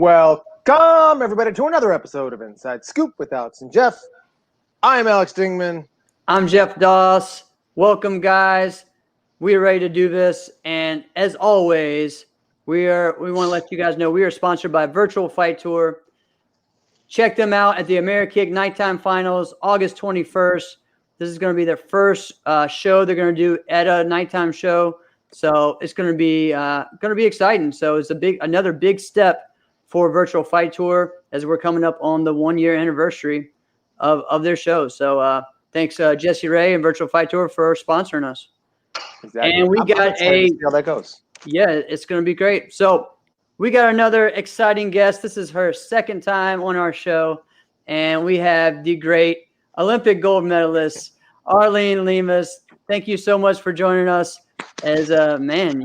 Welcome, everybody, to another episode of Inside Scoop with Alex and Jeff. I'm Alex Dingman. I'm Jeff Doss. Welcome, guys. We are ready to do this. And as always, we want to let you guys know we are sponsored by Virtual Fight Tour. Check them out at the AmeriKick Nighttime Finals, August 21st. This is going to be their first show they're going to do at a nighttime show. So it's going to be exciting. So it's another big step for Virtual Fight Tour as we're coming up on the 1-year anniversary of their show. So thanks Jesse Ray and Virtual Fight Tour for sponsoring us. Exactly. And we got see how that goes. Yeah, it's going to be great. So we got another exciting guest. This is her second time on our show, and we have the great Olympic gold medalist Arelene Limas. Thank you so much for joining us. As man,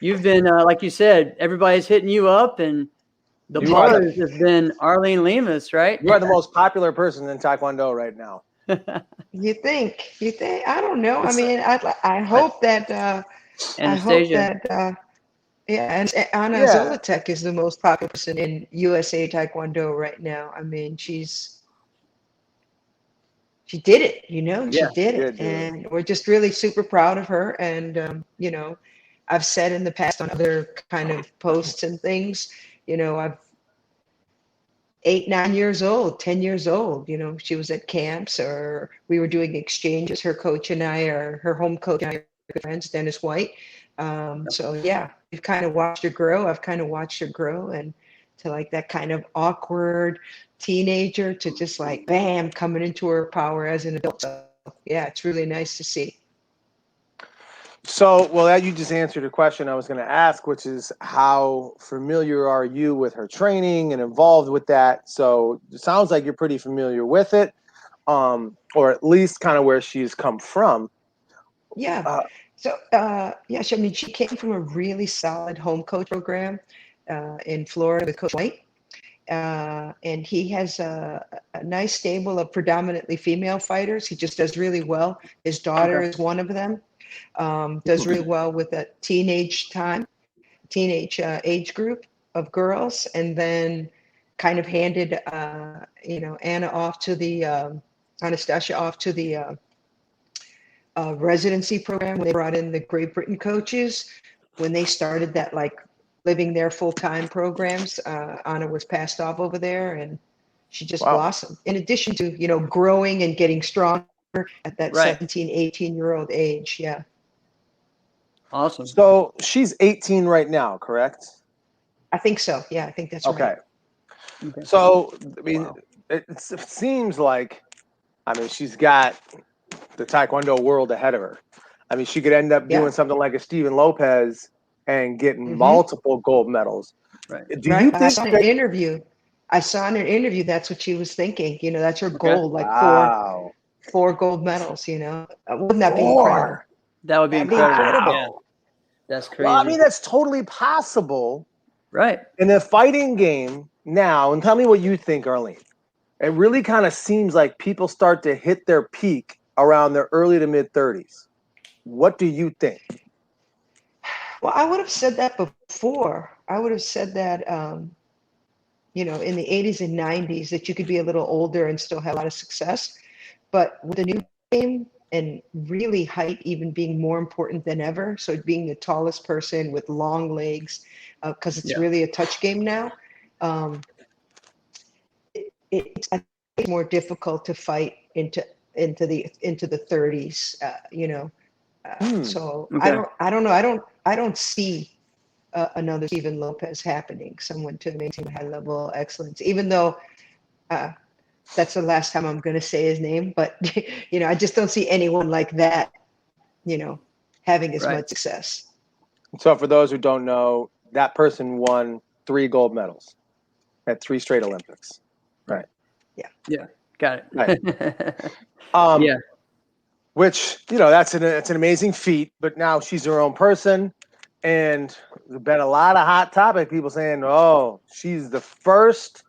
you've been like you said, everybody's hitting you up, and the buzz has been Arelene Limas, right? You are the most popular person in Taekwondo right now. You think? I don't know. I mean, I hope that. Anastasia. And Anna Zolotic is the most popular person in USA Taekwondo right now. I mean, she did it, she did it. And we're just really super proud of her. And, I've said in the past on other kind of posts and things, I've 8, 9 years old, 10 years old, she was at camps or we were doing exchanges. Her coach and I, or her home coach and I are good friends, Dennis White. So yeah, we've kind of watched her grow. I've kind of watched her grow, and to like that kind of awkward teenager to just like bam, coming into her power as an adult. So yeah, it's really nice to see. So, you just answered a question I was going to ask, which is how familiar are you with her training and involved with that? So it sounds like you're pretty familiar with it, or at least kind of where she's come from. Yeah. She came from a really solid home coach program in Florida with Coach White. And he has a nice stable of predominantly female fighters. He just does really well. His daughter is one of them. Does really well with a teenage age group of girls. And then kind of handed, Anastasija off to the residency program when they brought in the Great Britain coaches. When they started that living there full-time programs, Anna was passed off over there, and she just blossomed. In addition to growing and getting stronger at that 17, 18-year-old age. Yeah. Awesome. So she's 18 right now, correct? I think so. Yeah, I think that's right. Okay. So I mean, it seems like she's got the Taekwondo world ahead of her. I mean, she could end up doing something like a Steven Lopez and getting multiple gold medals. Right. Do you think I saw in an interview that's what she was thinking. That's her goal, four gold medals. Wouldn't that be incredible? That would be incredible. Yeah. That's crazy. Well, I mean, that's totally possible. Right. In the fighting game now, and tell me what you think, Arlene. It really kind of seems like people start to hit their peak around their early to mid 30s. What do you think? Well, I would have said that before. I would have said that, in the 80s and 90s, that you could be a little older and still have a lot of success. But with the new game and really height even being more important than ever, so being the tallest person with long legs, because it's really a touch game now, it's more difficult to fight into the 30s. So I don't know. I don't see another Steven Lopez happening. Someone to maintain high level excellence, even though that's the last time I'm going to say his name. But I just don't see anyone like that. Having as much success. So for those who don't know, that person won 3 gold medals at 3 straight Olympics. Right. Yeah. Got it. Right. Which, that's an amazing feat, but now she's her own person. And there's been a lot of hot topic, people saying, oh, she's the first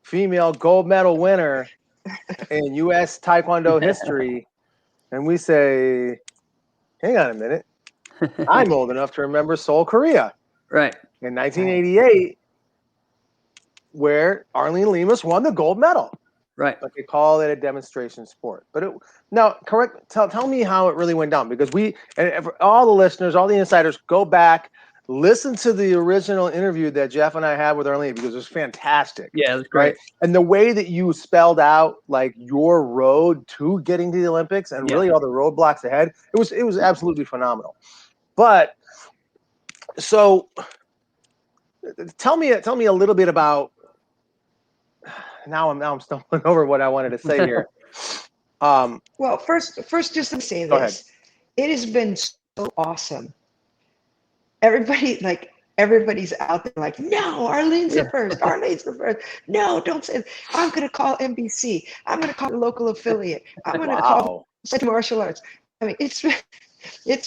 female gold medal winner in U.S. Taekwondo history. And we say, hang on a minute. I'm old enough to remember Seoul, Korea. Right. In 1988, where Arlene Limas won the gold medal. Right. But they call it a demonstration sport. But now, tell me how it really went down, because all the listeners, all the insiders, go back, listen to the original interview that Jeff and I had with Arlene, because it was fantastic. Yeah, it was great. Right? And the way that you spelled out like your road to getting to the Olympics and really all the roadblocks ahead, it was absolutely phenomenal. But so tell me a little bit about. Now I'm stumbling over what I wanted to say here. Well, first, just to say this, it has been so awesome. Everybody's out there like, no, Arlene's the first. Arlene's the first. No, don't say it. I'm going to call NBC. I'm going to call the local affiliate. I'm going to call Center Martial Arts. I mean, it's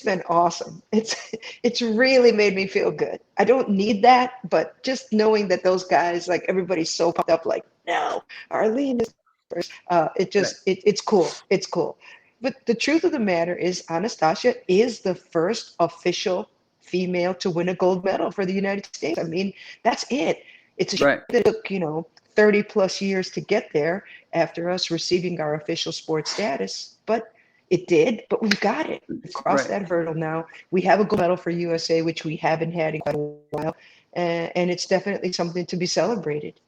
been awesome. It's really made me feel good. I don't need that, but just knowing that those guys, like everybody's so pumped up, like, no, Arlene is first. It's cool. It's cool. But the truth of the matter is, Anastasija is the first official female to win a gold medal for the United States. I mean, that's it. It's a shame that it took 30 plus years to get there after us receiving our official sports status, but it did. But we've got it. We've crossed that hurdle now. We have a gold medal for USA, which we haven't had in quite a while, and it's definitely something to be celebrated.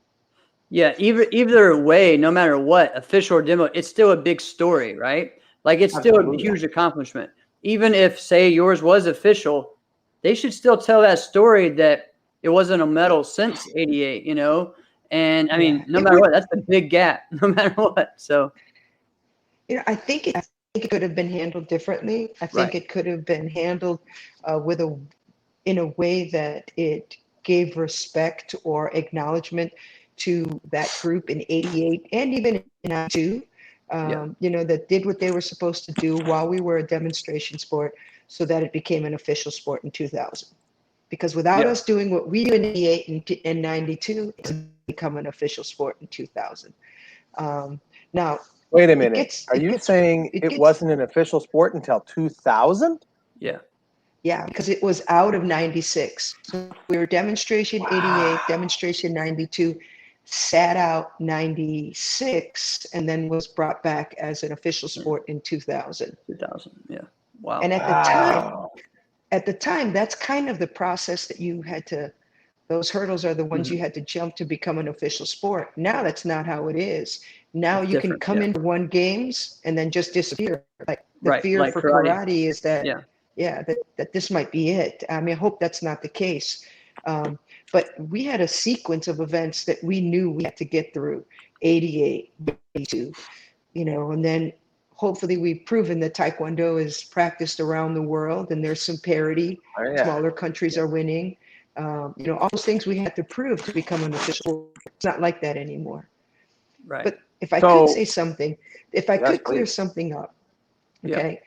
Yeah, either way, no matter what, official or demo, it's still a big story, right? Like, it's still a huge accomplishment. Even if, say, yours was official, they should still tell that story that it wasn't a medal since '88, you know? And I mean, no matter what, that's a big gap, no matter what. So, I think it could have been handled differently. I think it could have been handled in a way that it gave respect or acknowledgement to that group in '88 and even in '92, that did what they were supposed to do while we were a demonstration sport, so that it became an official sport in 2000. Because without us doing what we do in '88 and '92, it doesn't become an official sport in 2000. Now, wait a minute. Are you saying it wasn't an official sport until 2000? Yeah. Yeah, because it was out of '96. So we were demonstration '88, demonstration '92, sat out '96, and then was brought back as an official sport in 2000. 2000, yeah. Wow. And at the time, that's kind of the process that you had to. Those hurdles are the ones you had to jump to become an official sport. Now that's not how it is. Now you can come into one games and then just disappear. Like the fear for karate is that. Yeah, that this might be it. I mean, I hope that's not the case. But we had a sequence of events that we knew we had to get through, '88, '82, and then hopefully we've proven that Taekwondo is practiced around the world and there's some parity. Smaller countries are winning. All those things we had to prove to become an official. It's not like that anymore. Right. But if I could say something, if I could clear something up, okay?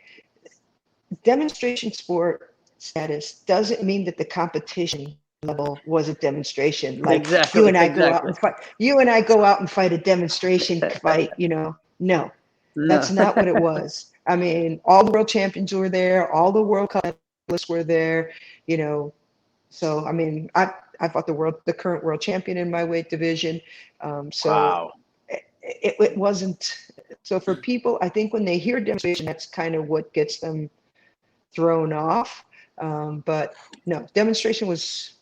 Demonstration sport status doesn't mean that the competition level was a demonstration. Like you and I go out and fight. You and I go out and fight a demonstration fight. No, that's not what it was. I mean, all the world champions were there. All the world cups were there. So I mean, I fought the current world champion in my weight division. It wasn't. So for people, I think when they hear demonstration, that's kind of what gets them thrown off. But no, demonstration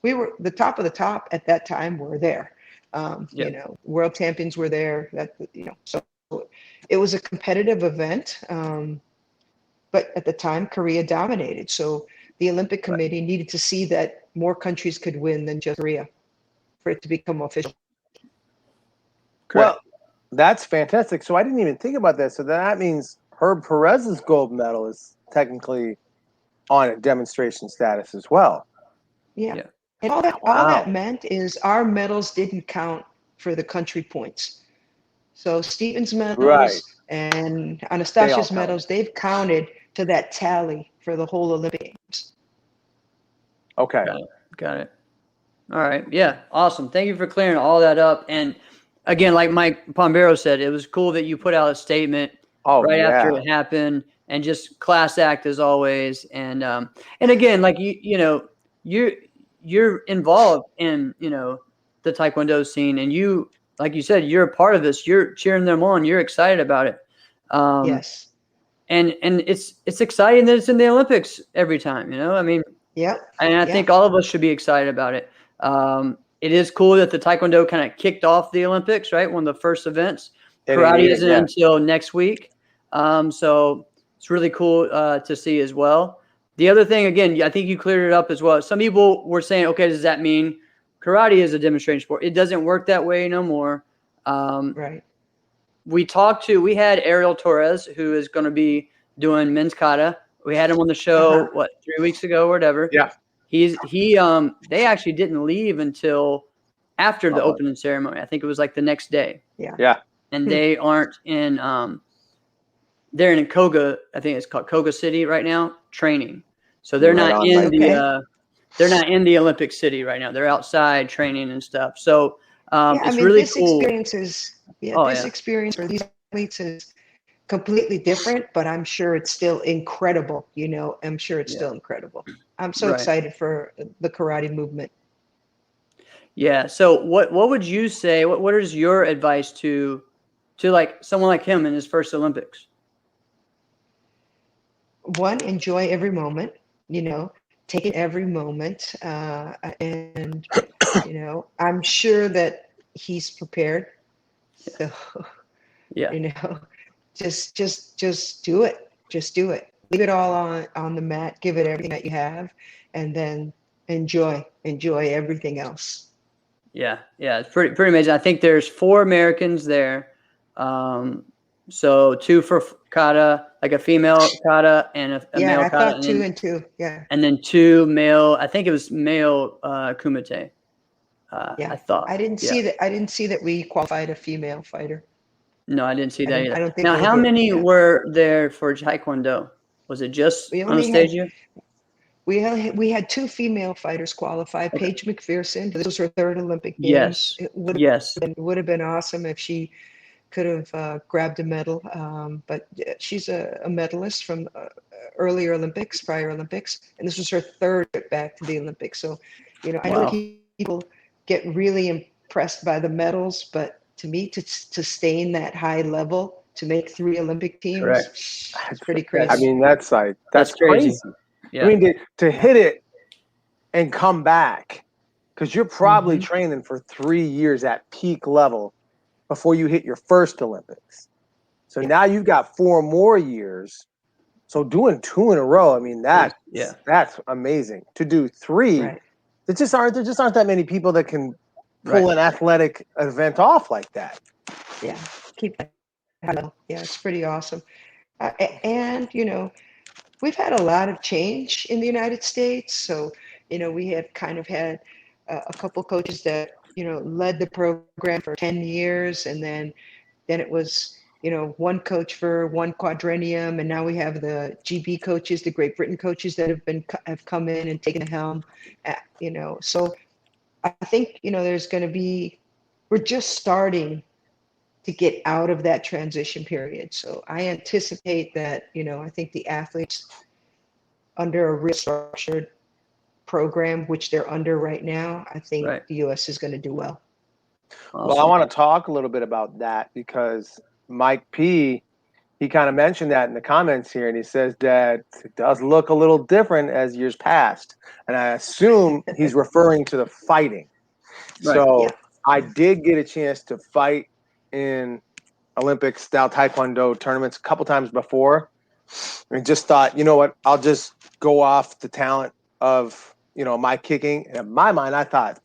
we were the top of the top at that time. We're there. World champions were there. So it was a competitive event. But at the time, Korea dominated. So the Olympic Committee needed to see that more countries could win than just Korea for it to become official. Correct. Well, that's fantastic. So I didn't even think about that. So that means Herb Perez's gold medal is technically on a demonstration status as well. Yeah. And all that meant is our medals didn't count for the country points. So Stephen's medals and Anastasia's medals, they've counted to that tally for the whole Olympic Games. Okay. Got it. All right. Yeah. Awesome. Thank you for clearing all that up. And again, like Mike Pombero said, it was cool that you put out a statement after it happened, and just class act as always. And again, like you're involved in, the Taekwondo scene, and you, like you said, you're a part of this. You're cheering them on. You're excited about it. Yes. And it's exciting that it's in the Olympics every time, I mean, and I think all of us should be excited about it. It is cool that the Taekwondo kind of kicked off the Olympics, right? One of the first events. Karate isn't until next week. So it's really cool to see as well. The other thing, again, I think you cleared it up as well. Some people were saying, okay, does that mean karate is a demonstration sport? It doesn't work that way no more. Right. We had Ariel Torres, who is going to be doing men's kata. We had him on the show, 3 weeks ago or whatever. Yeah. They actually didn't leave until after the opening ceremony. I think it was like the next day. Yeah. Yeah. And they aren't in, they're in Koga. I think it's called Koga City right now, training. So they're not in they're not in the Olympic City right now. They're outside training and stuff. So it's really cool. This experience for these athletes is completely different, but I'm sure it's still incredible. I'm sure it's still incredible. I'm so excited for the karate movement. Yeah. So what would you say? What is your advice to like someone like him in his first Olympics? One, enjoy every moment. Take it every moment, and I'm sure that he's prepared. So, just do it. Just do it. Leave it all on the mat. Give it everything that you have, and then enjoy everything else. Yeah, it's pretty amazing. I think there's 4 Americans there. So 2 for kata, like a female kata and a male kata. I thought 2 and 2. Yeah. And then 2 male. I think it was male kumite. I thought. I didn't see that. I didn't see that we qualified a female fighter. No, I didn't see that either. I don't think. Now, how many were there for Taekwondo? Was it just Anastasia? We had 2 female fighters qualify. Okay. Paige McPherson. This was her 3rd Olympic Games. Yes. It would have been awesome if she could have grabbed a medal. But she's a medalist from prior Olympics, and this was her 3rd trip back to the Olympics. So, I know people get really impressed by the medals, but to me, to sustain that high level, to make 3 Olympic teams, it's pretty crazy. I mean, that's crazy. Yeah. I mean, to hit it and come back, because you're probably training for 3 years at peak level before you hit your first Olympics. So now you've got 4 more years. So doing 2 in a row, I mean, that's amazing. To do 3, there just aren't that many people that can pull an athletic event off like that. Yeah, keep that. Yeah, it's pretty awesome. And we've had a lot of change in the United States. So we have kind of had a couple coaches that led the program for 10 years, and then it was one coach for one quadrennium, and now we have the GB coaches, the Great Britain coaches that have come in and taken the helm. So I think there's going to be, we're just starting to get out of that transition period. So I anticipate that I think the athletes under a real structured program, which they're under right now, I think the U.S. is going to do well. Awesome. Well, I want to talk a little bit about that because Mike P., he kind of mentioned that in the comments here, and he says that it does look a little different as years passed. And I assume he's referring to the fighting. Right. So I did get a chance to fight in Olympic-style Taekwondo tournaments a couple times before, and just thought, you know what, I'll just go off the talent of my kicking. And in my mind, I thought,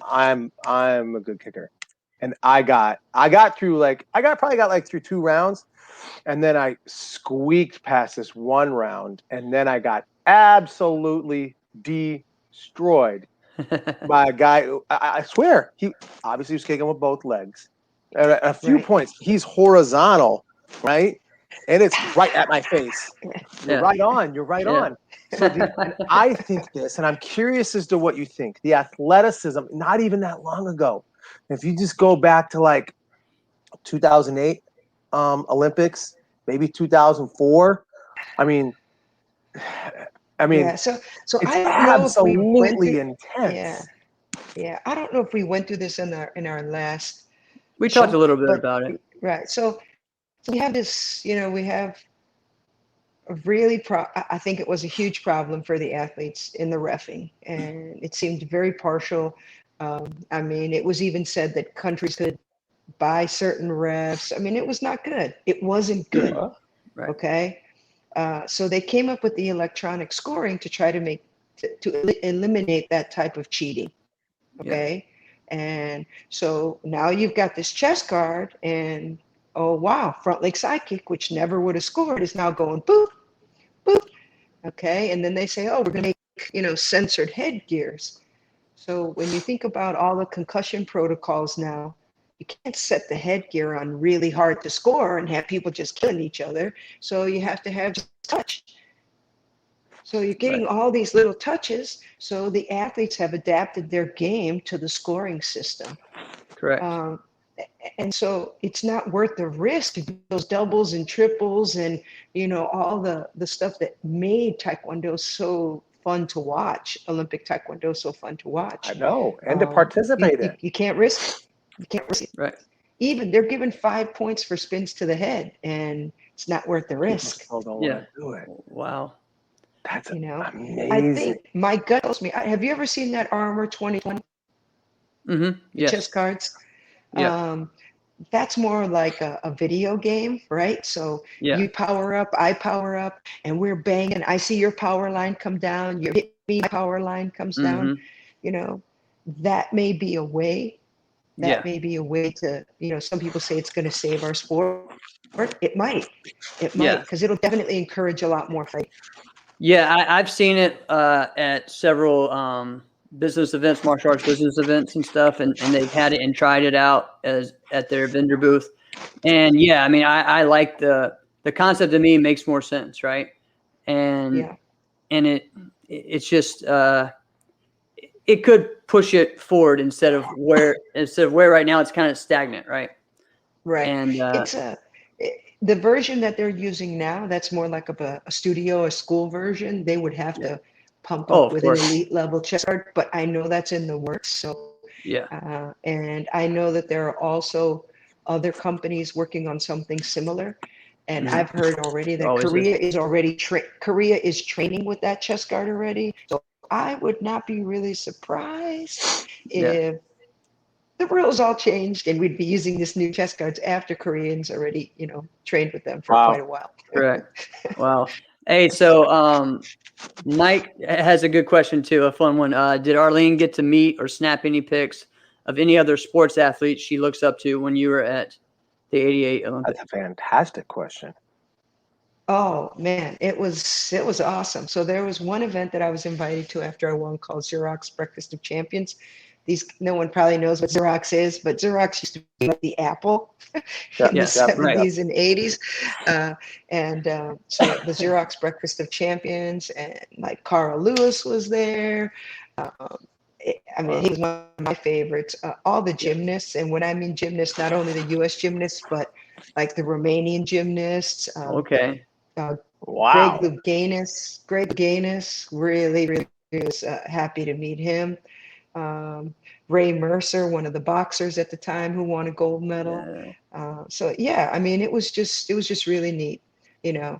I'm a good kicker, and I probably got through 2 rounds, and then I squeaked past this 1 round, and then I got absolutely destroyed by a guy who, I swear, he obviously was kicking with both legs. At a few points, he's horizontal, right? And it's right at my face. You're right on. You're right on. So I think this, and I'm curious as to what you think. The athleticism, not even that long ago. If you just go back to 2008 Olympics, maybe 2004. I mean, so it's I don't know absolutely if we intense. Yeah. Yeah, I don't know if we went through this in our last. We show, talked a little bit about it. Right. So we have this, we have a really, I think it was a huge problem for the athletes in the reffing, and it seemed very partial. I mean, it was even said that countries could buy certain refs. I mean, it was not good. It wasn't good. Right. Okay. So they came up with the electronic scoring to try to eliminate that type of cheating. Okay. Yeah. And so now you've got this chest guard, and oh wow, front leg side kick, which never would have scored, is now going boop, boop. Okay. And then they say, oh, we're going to make, censored headgears. So when you think about all the concussion protocols now, you can't set the headgear on really hard to score and have people just killing each other. So you have to have just touch. So you're getting all these little touches. So the athletes have adapted their game to the scoring system. Correct. And so it's not worth the risk to do those doubles and triples and, all the stuff that made Taekwondo so fun to watch, Olympic Taekwondo so fun to watch. I know, and to participate in. You can't risk it. You can't risk it. Right. Even they're given 5 points for spins to the head, and it's not worth the risk. People don't want to do it. Wow. That's amazing. I think my gut tells me. Have you ever seen that Armor 2020? Mm-hmm. Yes. Chess cards. Yeah. That's more like a video game, right? So you power up, I power up, and we're banging. I see your power line come down. You hit me, my power line comes down. That may be a way. That may be a way to, some people say it's going to save our sport. It might, because it'll definitely encourage a lot more fight. Yeah, I've seen it at several business events, martial arts business events and stuff, and they've had it and tried it out at their vendor booth. And I mean, I like the concept. To me makes more sense, right? And it's just it could push it forward instead of where right now it's kind of stagnant, right? Right. And it's the version that they're using now, that's more like a studio, a school version. They would have to pump up with an elite level chess card, but I know that's in the works. So and I know that there are also other companies working on something similar. And I've heard already that Korea is training with that chess guard already. So I would not be really surprised if the rules all changed and we'd be using this new chess cards after Koreans already, trained with them for quite a while. Correct. Wow. Hey, so Mike has a good question too, a fun one. Did Arlene get to meet or snap any pics of any other sports athletes she looks up to when you were at the '88 Olympics? That's a fantastic question. Oh man, it was awesome. So there was one event that I was invited to after I won called Xerox Breakfast of Champions. No one probably knows what Xerox is, but Xerox used to be like the Apple in the 70s and 80s. So the Xerox Breakfast of Champions, and like Carl Lewis was there. I mean, he was one of my favorites. All the gymnasts, and when I mean gymnasts, not only the U.S. gymnasts, but like the Romanian gymnasts. Wow. Greg Louganis, really was happy to meet him. Ray Mercer, one of the boxers at the time who won a gold medal. I mean, it was just really neat,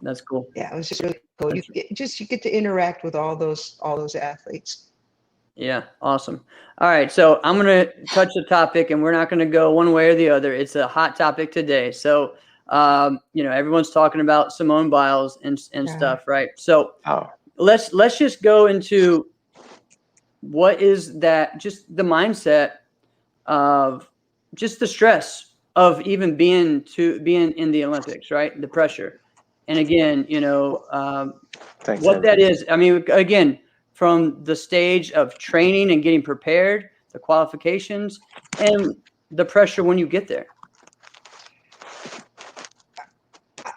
That's cool. Yeah, it was just really cool. You get to interact with all those athletes. Yeah, awesome. All right, so I'm gonna touch the topic, and we're not gonna go one way or the other. It's a hot topic today. So, everyone's talking about Simone Biles and stuff, right? So, let's just go into what is that, just the mindset of just the stress of even being in the Olympics, right? The pressure. And again, what that is. I mean, again, from the stage of training and getting prepared, the qualifications, and the pressure when you get there.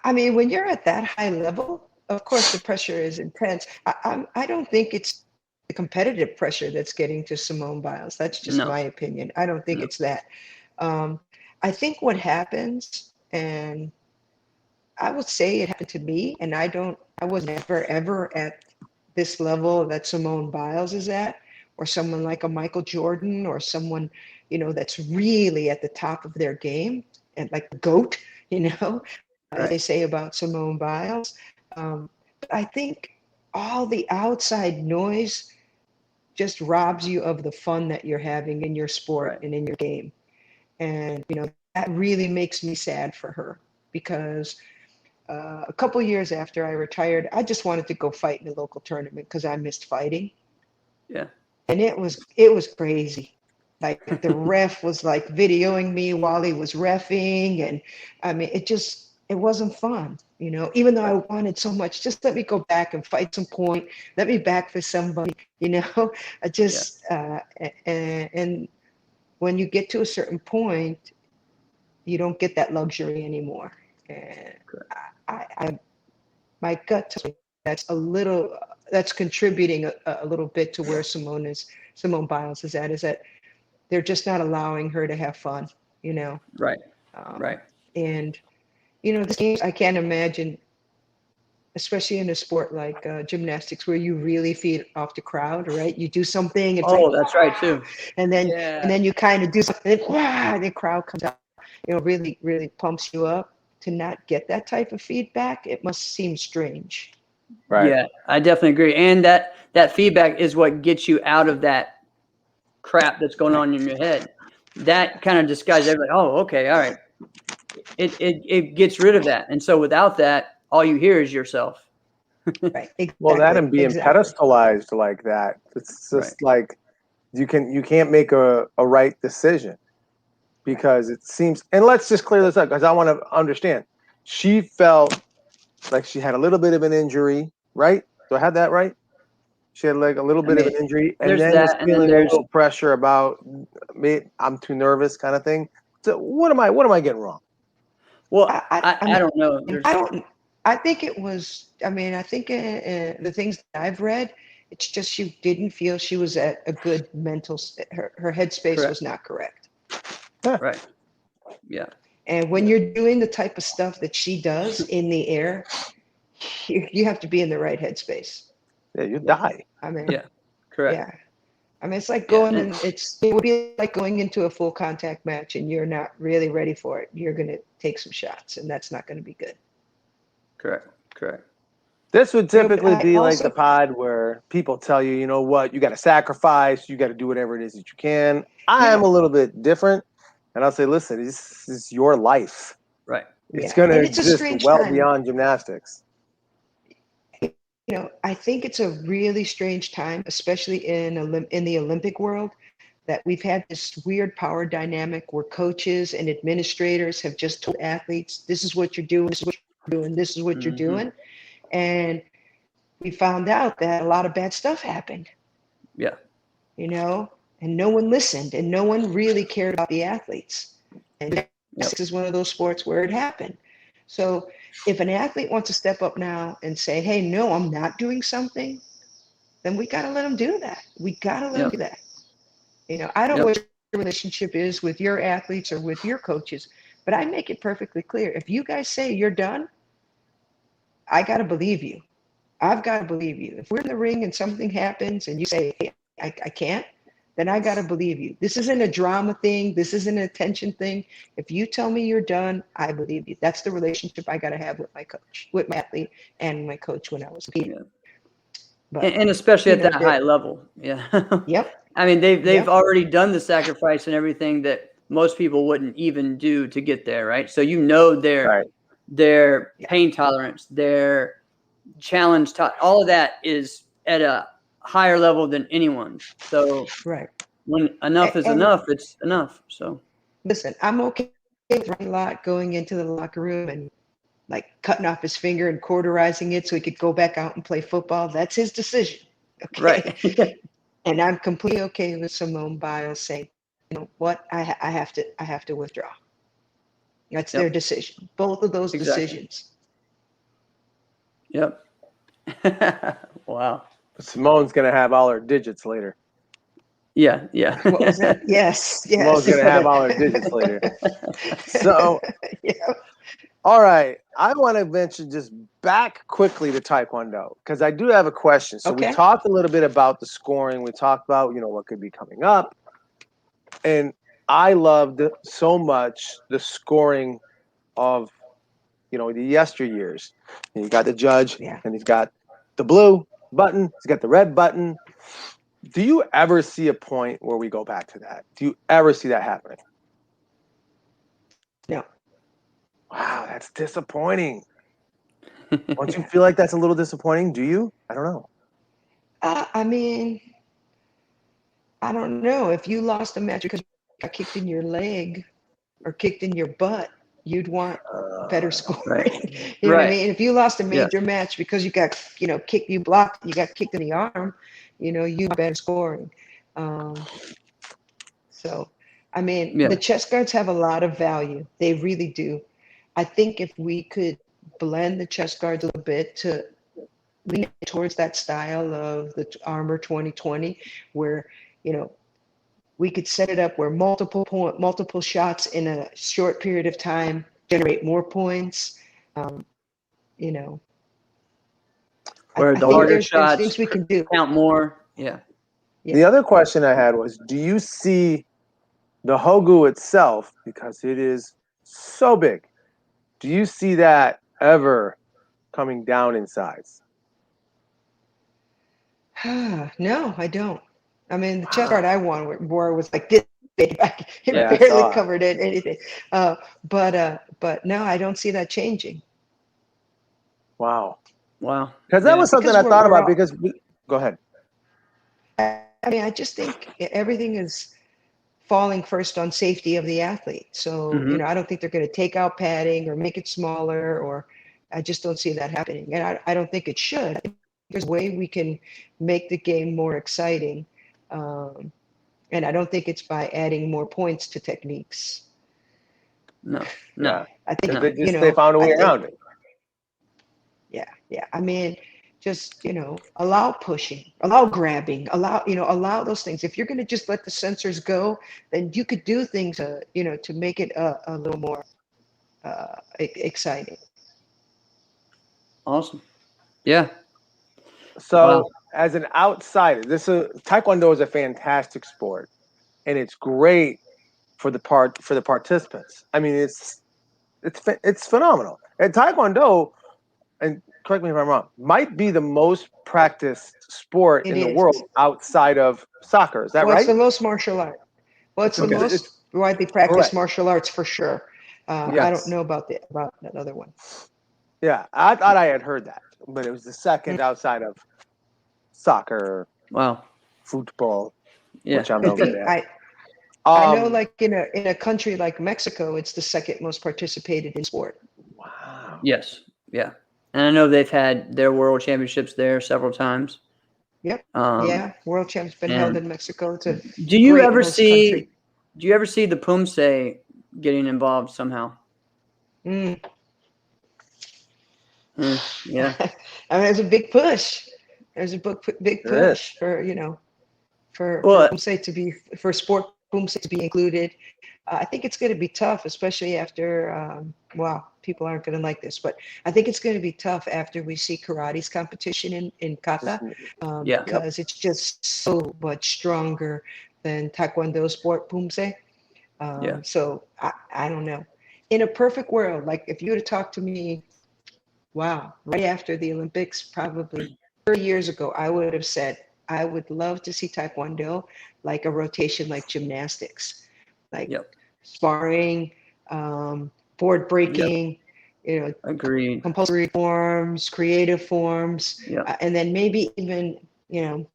I mean, when you're at that high level, of course, the pressure is intense. I don't think it's the competitive pressure that's getting to Simone Biles. That's just my opinion. I don't think it's that. I think what happens, and I would say it happened to me, and I was never ever at this level that Simone Biles is at, or someone like a Michael Jordan, or someone, you know, that's really at the top of their game, and like the GOAT, you know, as they say about Simone Biles. But I think all the outside noise just robs you of the fun that you're having in your sport and in your game. And, you know, that really makes me sad for her, because a couple years after I retired, I just wanted to go fight in a local tournament because I missed fighting. Yeah. And it was crazy. Like the ref was like videoing me while he was reffing. And I mean, it wasn't fun, you know, even though I wanted so much, just let me go back and fight some point. Let me back for somebody, you know, I just, and when you get to a certain point, you don't get that luxury anymore. And my gut tells me that's contributing a little bit to where Simone Biles is that they're just not allowing her to have fun, you know? Right. And, you know, the games, I can't imagine, especially in a sport like gymnastics, where you really feed off the crowd, right? You do something. It's that's right too. And then you kind of do something, and the crowd comes out, you know, really, really pumps you up. To not get that type of feedback, it must seem strange. Right. Yeah, I definitely agree. And that feedback is what gets you out of that crap that's going on in your head. That kind of disguises everything. Oh, okay, all right. It gets rid of that. And so without that, all you hear is yourself. Right. Exactly. Well, that and being pedestalized like that. It's just like you can't make a right decision, because it seems, and let's just clear this up because I want to understand. She felt like she had a little bit of an injury, right? Do I have that right? She had like a little bit of an injury, and then was feeling a little pressure about me. I'm too nervous, kind of thing. So what am I getting wrong? Well, I don't know. I think it was. I mean, I think the things that I've read, it's just she didn't feel she was at a good mental. Her headspace was not correct. Right. Yeah. And when you're doing the type of stuff that she does in the air, you have to be in the right headspace. Yeah, you die. I mean, correct. Yeah. I mean, it's like going in, it would be like going into a full contact match and you're not really ready for it. You're going to take some shots, and that's not going to be good. Correct. This would typically be like the pod where people tell you, you know what, you got to sacrifice, you got to do whatever it is that you can. I am a little bit different, and I'll say, listen, this is your life. Right. It's going to exist well beyond gymnastics. You know, I think it's a really strange time, especially in the Olympic world, that we've had this weird power dynamic where coaches and administrators have just told athletes, this is what you're doing, this is what you're doing, this is what you're doing. And we found out that a lot of bad stuff happened. Yeah. You know, and no one listened, and no one really cared about the athletes. And this is one of those sports where it happened. So if an athlete wants to step up now and say, hey, no, I'm not doing something, then we got to let them do that. We got to let them do that. You know, I don't know what your relationship is with your athletes or with your coaches, but I make it perfectly clear. If you guys say you're done, I got to believe you. I've got to believe you. If we're in the ring and something happens and you say, hey, I can't, then I got to believe you. This isn't a drama thing. This isn't an attention thing. If you tell me you're done, I believe you. That's the relationship I got to have with my coach, with my athlete, and my coach when I was a kid. But, and especially at that high level. Yeah. Yep. I mean, they've already done the sacrifice and everything that most people wouldn't even do to get there, right? So you know their pain tolerance, their challenge, all of that is at a higher level than anyone's. So when enough is enough, it's enough. So listen, I'm okay with Ronnie Lott going into the locker room and like cutting off his finger and cauterizing it so he could go back out and play football. That's his decision. Okay. Right. And I'm completely okay with Simone Biles saying, you know what, I have to withdraw. That's their decision. Both of those decisions. Yep. Wow. Simone's gonna have all her digits later. Yeah. What was it? Yes. Simone's gonna have all her digits later. So All right. I want to mention just back quickly to Taekwondo because I do have a question. So we talked a little bit about the scoring. We talked about, what could be coming up. And I loved so much the scoring of, the yesteryears. And you got the judge and he's got the blue button. He's got the red button. Do you ever see a point where we go back to that? Do you ever see that happening? No. Wow, that's disappointing. Don't you feel like that's a little disappointing? Do you? I don't know. I mean, I don't know. If you lost a match because you got kicked in your leg or kicked in your butt, you'd want better scoring. Right. You know what I mean? If you lost a major match because you got, kicked, you blocked, you got kicked in the arm, you want better scoring. So, I mean, the chest guards have a lot of value. They really do. I think if we could blend the chest guards a little bit to lean towards that style of the Armor 2020, where, we could set it up where multiple shots in a short period of time generate more points. Where the harder shots things we can do. Count more. Yeah. The other question I had was, do you see the Hogu itself, because it is so big, do you see that ever coming down in size? No, I don't. I mean, the chest guard I wore was like this big. It barely covered anything. But no, I don't see that changing. Wow. Because that was something I thought about. Go ahead. I mean, I just think everything is falling first on safety of the athlete. So, I don't think they're going to take out padding or make it smaller, or I just don't see that happening. And I don't think it should. I think there's a way we can make the game more exciting. And I don't think it's by adding more points to techniques. No. I think, they found a way around it. Yeah. I mean, just, allow pushing, allow grabbing, allow those things. If you're going to just let the sensors go, then you could do things, to make it a little more exciting. Awesome. Yeah. So as an outsider, Taekwondo is a fantastic sport, and it's great for the participants. I mean, it's phenomenal. And Taekwondo, and correct me if I'm wrong, might be the most practiced sport in the world outside of soccer. Is that right? It's the most martial art. Well, it's the most widely practiced martial arts for sure. I don't know about that other one. Yeah, I thought I had heard that, but it was the second outside of soccer. Wow. Football. Yeah. Which I'm over there. I know, like in a country like Mexico, it's the second most participated in sport. Wow. Yes. Yeah. And I know they've had their world championships there several times. Yep. World champs been held in Mexico. Do you ever see the Pumse getting involved somehow? Yeah. I mean, there's a big push. There's a big push for Pumse to be, for sport Pumse to be included. I think it's going to be tough, especially after, people aren't going to like this, but I think it's going to be tough after we see karate's competition in kata, because it's just so much stronger than Taekwondo sport Pumse. So I don't know. In a perfect world, like if you would have talked to me, right after the Olympics, probably 30 years ago, I would have said, I would love to see Taekwondo like a rotation like gymnastics, like sparring, board breaking, agreed, compulsory forms, creative forms, and then maybe even,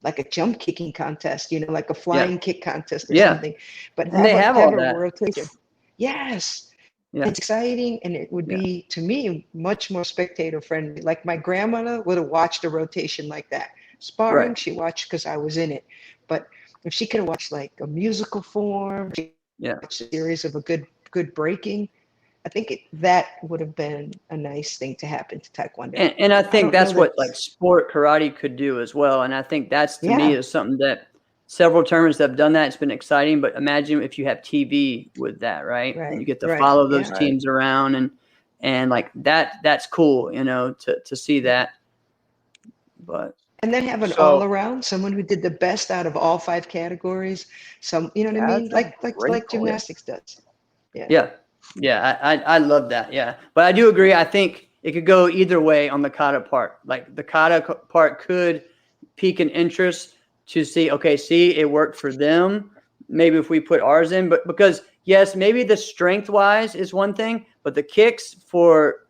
like a jump kicking contest, like a flying kick contest or something. But they have all that. Rotation. Yes. Yeah. It's exciting, and it would be, to me, much more spectator friendly. Like my grandmother would have watched a rotation like that. Sparring, she watched because I was in it. But if she could have watched like a musical form, a series of a good breaking, I think that would have been a nice thing to happen to Taekwondo. And I think that's what like sport karate could do as well. And I think that's, to me, is something that several tournaments have done that. It's been exciting, but imagine if you have TV with that, right? And you get to follow those teams around and like that's cool, to see that. But and then have an all around, someone who did the best out of all 5 categories. Some, you know what I mean? Like gymnastics does. Yeah. I love that. Yeah. But I do agree. I think it could go either way on the kata part. Like the kata part could pique an interest to see, okay, it worked for them. Maybe if we put ours in, but because yes, maybe the strength wise is one thing, but the kicks for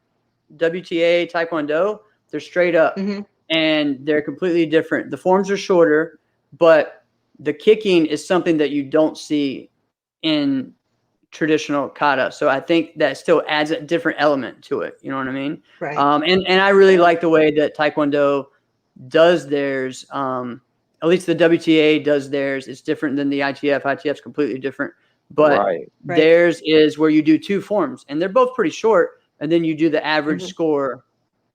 WTA Taekwondo, they're straight up. Mm-hmm. And they're completely different. The forms are shorter, but the kicking is something that you don't see in traditional kata. So I think that still adds a different element to it. You know what I mean? Right. And I really like the way that Taekwondo does theirs. At least the WTA does theirs. It's different than the ITF. ITF's completely different. But theirs is where you do 2 forms, and they're both pretty short, and then you do the average score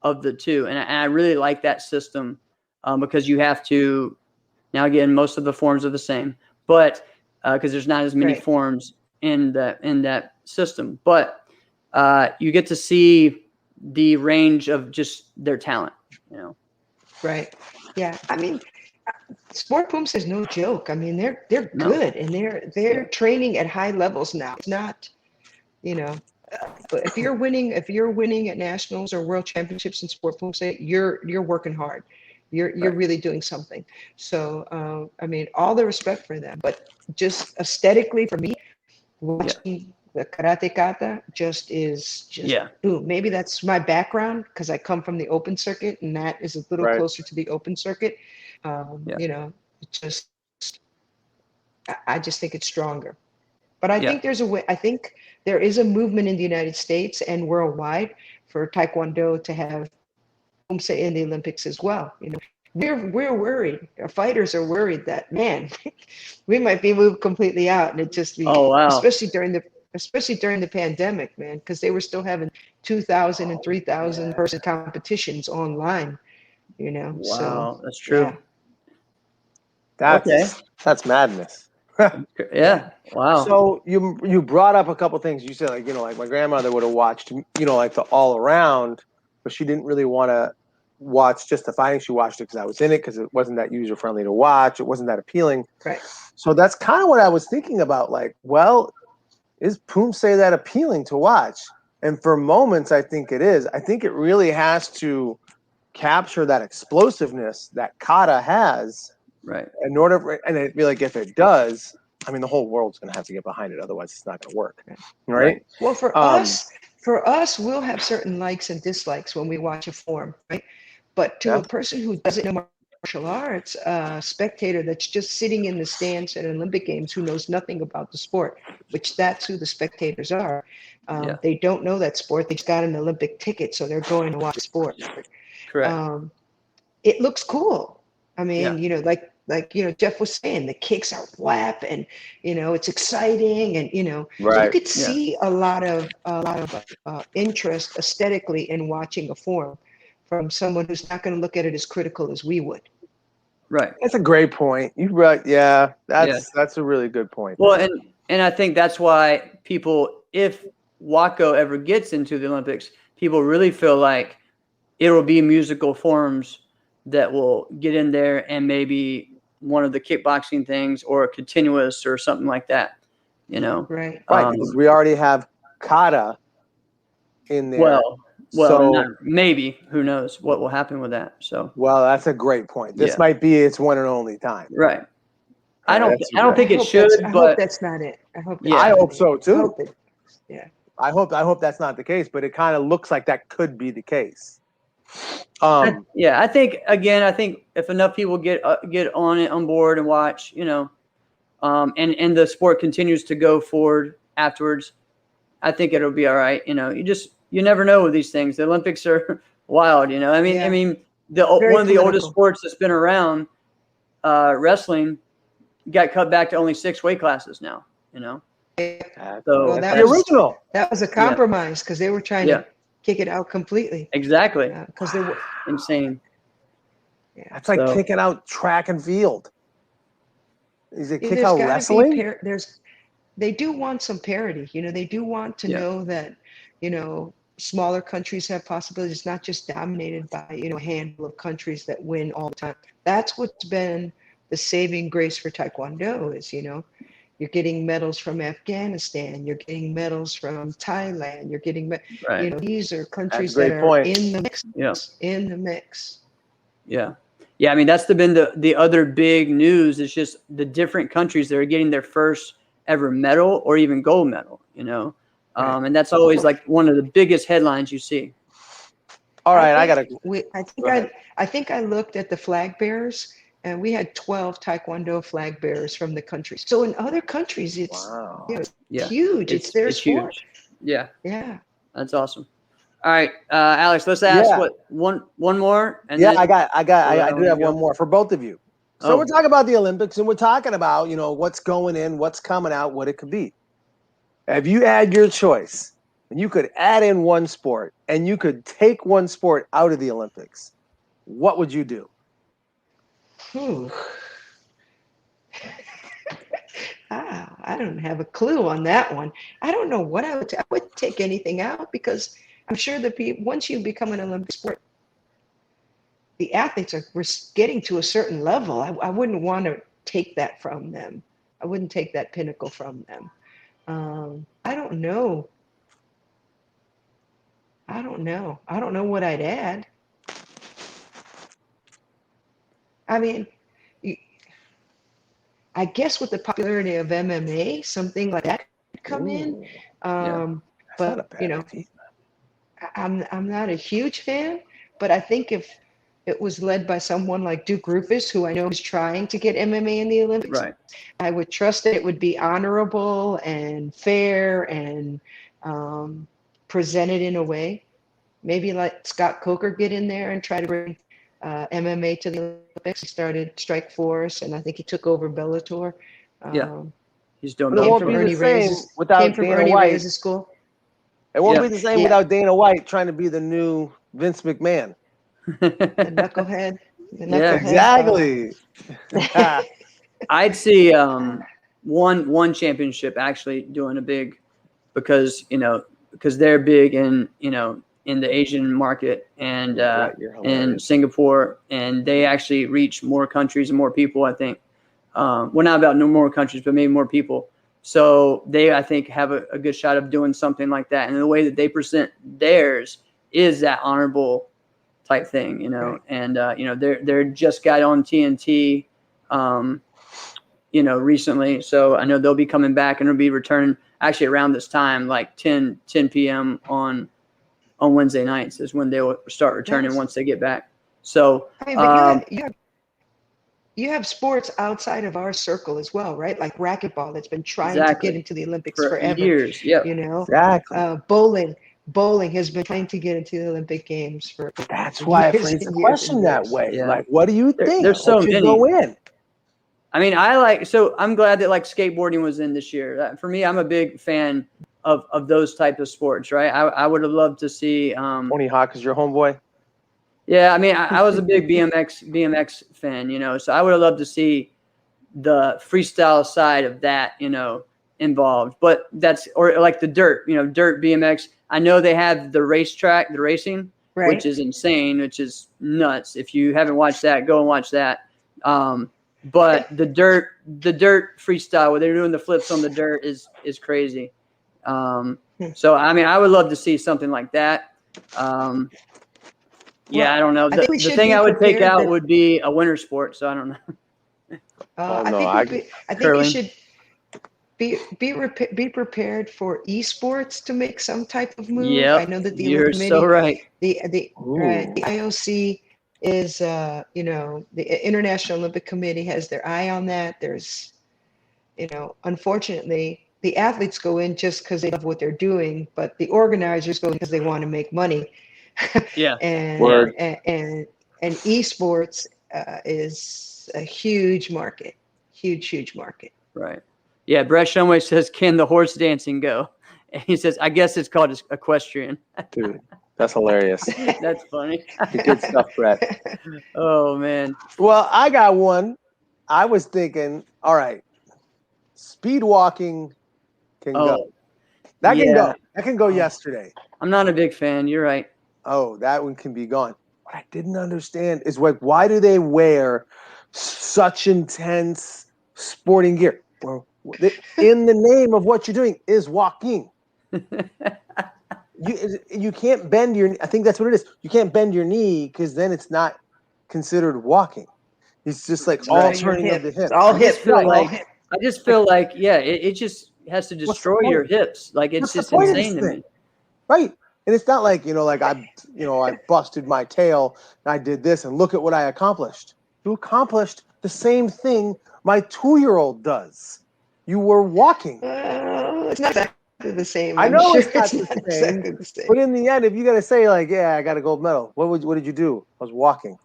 of the 2. And I really like that system because you have to, now again, most of the forms are the same, but because there's not as many forms in that system, but you get to see the range of just their talent, Right. Yeah. I mean, Sport Pumse is no joke. I mean, they're good, and they're training at high levels now. It's not, but if you're winning at nationals or world championships in Sport Pumse, you're working hard. You're really doing something. So I mean, all the respect for them, but just aesthetically for me, watching the karate kata just boom. Maybe that's my background because I come from the open circuit, and that is a little closer to the open circuit. I just think it's stronger. But I think there's a way. I think there is a movement in the United States and worldwide for Taekwondo to have Pumse in the Olympics as well. We're worried. Our fighters are worried that, man, we might be moved completely out, and it just be especially during the pandemic, man, because they were still having 2,000 and 3,000 person competitions online. Wow, so that's true. That's madness. Wow. So you brought up a couple things. You said like my grandmother would have watched like the all around, but she didn't really want to watch just the fighting. She watched it because I was in it, because it wasn't that user friendly to watch. It wasn't that appealing. Right. So that's kind of what I was thinking about. Like, well, is Pumse that appealing to watch? And for moments, I think it is. I think it really has to capture that explosiveness that kata has. Right. In order, and it really, if it does, I mean, the whole world's going to have to get behind it. Otherwise, it's not going to work. Right. Well, for us, we'll have certain likes and dislikes when we watch a form, right? But to a person who doesn't know martial arts, a spectator that's just sitting in the stands at Olympic Games who knows nothing about the sport, which that's who the spectators are. They don't know that sport. They just got an Olympic ticket, so they're going to watch the sport. Correct. It looks cool. I mean, like Jeff was saying, the kicks are whap, and it's exciting, and you could see a lot of interest aesthetically in watching a form from someone who's not going to look at it as critical as we would. Right. That's a great point. You're right. Yeah, that's a really good point. Well, and I think that's why people, if Wako ever gets into the Olympics, people really feel like it will be musical forms that will get in there, and maybe one of the kickboxing things or a continuous or something like that, Right. Because we already have kata in there. Well, maybe, who knows what will happen with that. So, well, that's a great point. This might be its one and only time. Right. I don't think it should, but I hope that's not it. I hope so too. I hope that's not the case, but it kind of looks like that could be the case. I think if enough people get on board and watch, and the sport continues to go forward afterwards, I think it'll be all right. You never know with these things. The Olympics are wild. I mean, one of the oldest sports that's been around, wrestling, got cut back to only 6 weight classes now. So that was a compromise because they were trying to kick it out completely. Exactly. Because they were insane. Yeah. That's like kicking out track and field. Is it kick out wrestling? They do want some parity. They do want to know that, smaller countries have possibilities. It's not just dominated by, a handful of countries that win all the time. That's what's been the saving grace for Taekwondo is, you're getting medals from Afghanistan, you're getting medals from Thailand, you're getting, these are countries that are in the mix. Yeah. In the mix. Yeah. Yeah. I mean, that's been the other big news is just the different countries that are getting their first ever medal or even gold medal, and that's always like one of the biggest headlines you see. All right. I think I looked at the flag bearers and we had 12 Taekwondo flag bearers from the countries. So in other countries, it's, huge. It's their sport. Huge. Yeah. Yeah. That's awesome. All right, Alex, let's ask one more. And I do have one more for both of you. So we're talking about the Olympics and we're talking about, what's going in, what's coming out, what it could be. If you had your choice and you could add in one sport and you could take one sport out of the Olympics, what would you do? I don't have a clue on that one. I don't know what I would take anything out because I'm sure that once you become an Olympic sport, the athletes we're getting to a certain level. I wouldn't want to take that from them. I wouldn't take that pinnacle from them. I don't know. I don't know what I'd add. I mean, I guess with the popularity of MMA, something like that could come in. But I'm not a huge fan. But I think if it was led by someone like Duke Rufus, who I know is trying to get MMA in the Olympics, I would trust that it would be honorable and fair and presented in a way. Maybe like Scott Coker get in there and try to bring MMA to the Olympics. He started Strike Force, and I think he took over Bellator. He's doing it won't be the same without Dana White. School. It won't be the same without Dana White trying to be the new Vince McMahon. The knucklehead. Exactly. I'd see one championship actually doing a big because they're big in the Asian market and in Singapore, and they actually reach more countries and more people, I think. Well, not about no more countries, but maybe more people. So they, I think, have a good shot of doing something like that. And the way that they present theirs is that honorable type thing, and they're just got on TNT, recently. So I know they'll be coming back and it'll be returning actually around this time, like 10 p.m. on Wednesday nights is when they'll start returning once they get back. So you have sports outside of our circle as well, right? Like racquetball that's been trying to get into the Olympics forever. Years, yeah. Bowling has been trying to get into the Olympic Games for. That's why I phrased the question that way. Yeah. Like, what do you think? There's so many. Go in? I mean, I'm glad that like skateboarding was in this year. For me, I'm a big fan of those type of sports, right? I would have loved to see Tony Hawk is your homeboy. Yeah, I mean, I was a big BMX fan, so I would have loved to see the freestyle side of that, involved. But or like the dirt, dirt BMX. I know they have the racetrack, the racing, which is insane, which is nuts. If you haven't watched that, go and watch that. But the dirt freestyle where they're doing the flips on the dirt is crazy. So I mean, I would love to see something like that. I don't know. The thing I would take out would be a winter sport. So I don't know. I think we should be prepared for esports to make some type of move. Yep, I know that the you're so right. The IOC is the International Olympic Committee has their eye on that. There's unfortunately the athletes go in just because they love what they're doing, but the organizers go in because they want to make money. Yeah. and esports is a huge market. Huge market. Right. Yeah, Brett Shumway says, "Can the horse dancing go?" And he says, "I guess it's called equestrian." Dude, that's hilarious. That's funny. Good stuff, Brett. Oh man. Well, I got one. I was thinking, all right, speed walking can go. That can go. That can go yesterday. I'm not a big fan. You're right. Oh, that one can be gone. What I didn't understand is why do they wear such intense sporting gear? Well, in the name of what you're doing is walking. You can't bend your. I think that's what it is. You can't bend your knee because then it's not considered walking. It's just like all turning of the hips. All hips. I just feel like it just has to destroy your hips. Like it's just insane to me. Right. And it's not like, I busted my tail and I did this and look at what I accomplished. You accomplished the same thing my 2-year-old does. You were walking. It's not exactly the same. I know it's not exactly the same. But in the end, if you got to say I got a gold medal, what did you do? I was walking.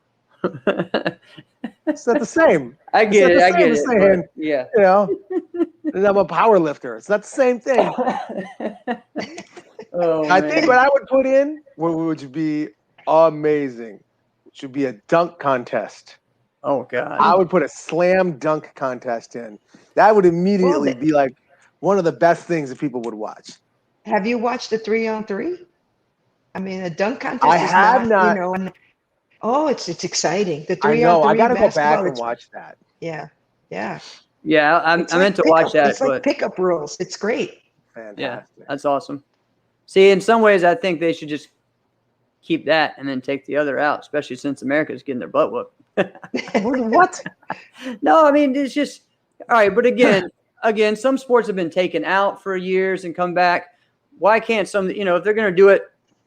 It's not the same. I get it. Yeah. And I'm a power lifter. It's not the same thing. I think what I would put in, would be amazing, should be a dunk contest. Oh, God. I would put a slam dunk contest in. That would immediately be like one of the best things that people would watch. Have you watched the 3-on-3? I mean, a dunk contest I have not. It's exciting. The 3-on-3 I know. I got to go back and watch that. Yeah. Yeah, I meant to watch that. It's like pickup rules. It's great. Fantastic. Yeah, that's awesome. See, in some ways, I think they should just keep that and then take the other out, especially since America's getting their butt whooped. What? No, I mean, it's just all right. But again, some sports have been taken out for years and come back. Why can't some? If they're going to do it,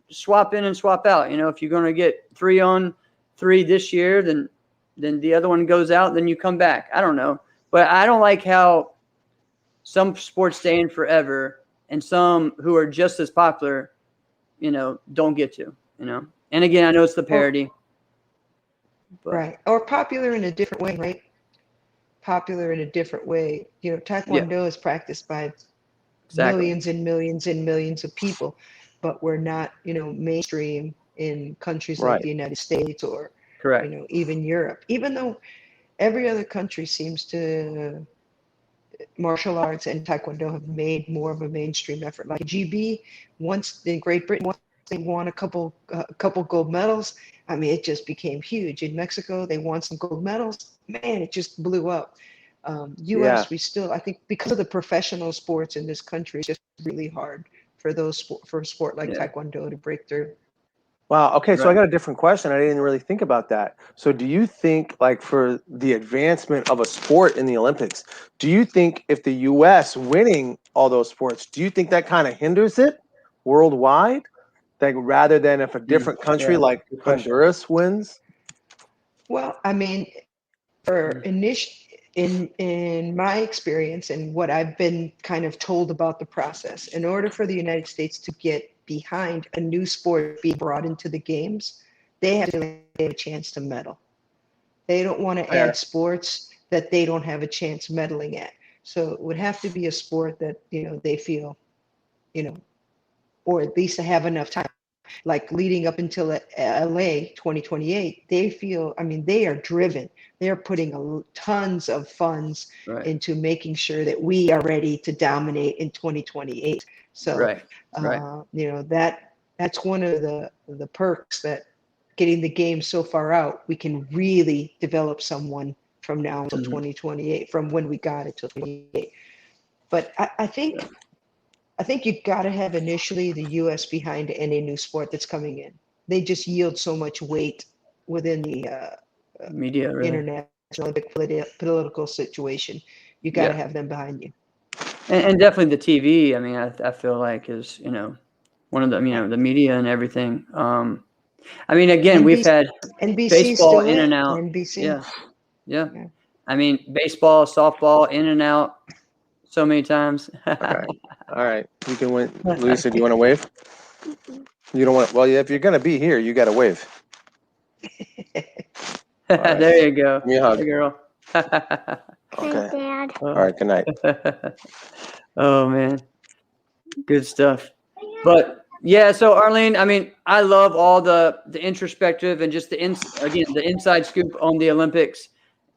swap in and swap out. If you're going to get 3-on-3 this year, then the other one goes out. Then you come back. I don't know, but I don't like how some sports stay in forever. And some who are just as popular, don't get to, And again, I know it's the parody. Right. Or popular in a different way, right? Popular in a different way. Taekwondo is practiced by millions and millions and millions of people, but we're not, mainstream in countries like the United States or, even Europe. Even though every other country seems to... martial arts and Taekwondo have made more of a mainstream effort. Like GB, once in Great Britain, once they won a couple gold medals, I mean, it just became huge. In Mexico, they won some gold medals. Man, it just blew up. U.S., we still, I think, because of the professional sports in this country, it's just really hard for a sport like Taekwondo to break through. Wow. Okay. So I got a different question. I didn't really think about that. So do you think, like, for the advancement of a sport in the Olympics, do you think if the U.S. winning all those sports, do you think that kind of hinders it worldwide? Like, rather than if a different country like Honduras wins? Well, I mean, in my experience and what I've been kind of told about the process, in order for the United States to get behind a new sport being brought into the games, they have to have a chance to medal. They don't want to add sports that they don't have a chance medaling at. So it would have to be a sport that, they feel, or at least have enough time. Like leading up until LA 2028, they feel, I mean, they are driven. They're putting tons of funds into making sure that we are ready to dominate in 2028. So, that's one of the perks that getting the game so far out, we can really develop someone from now until 2028, from when we got it till 2028. But I think you've got to have initially the U.S. behind any new sport that's coming in. They just yield so much weight within the media, international political situation. You got to have them behind you. And definitely the TV. I mean, I feel like is one of the the media and everything. I mean, again, we've had NBC baseball in and out. NBC. Yeah. I mean, baseball, softball, in and out so many times. Okay. All right. You can win. Lisa, do you want to wave? You don't want to. Well, if you're going to be here, you got to wave. Right. There you go. Give me a hug. Hey, girl. Okay. Dad. All right. Good night. Oh, man. Good stuff. But yeah, so Arlene, I mean, I love all the introspective and just the inside scoop on the Olympics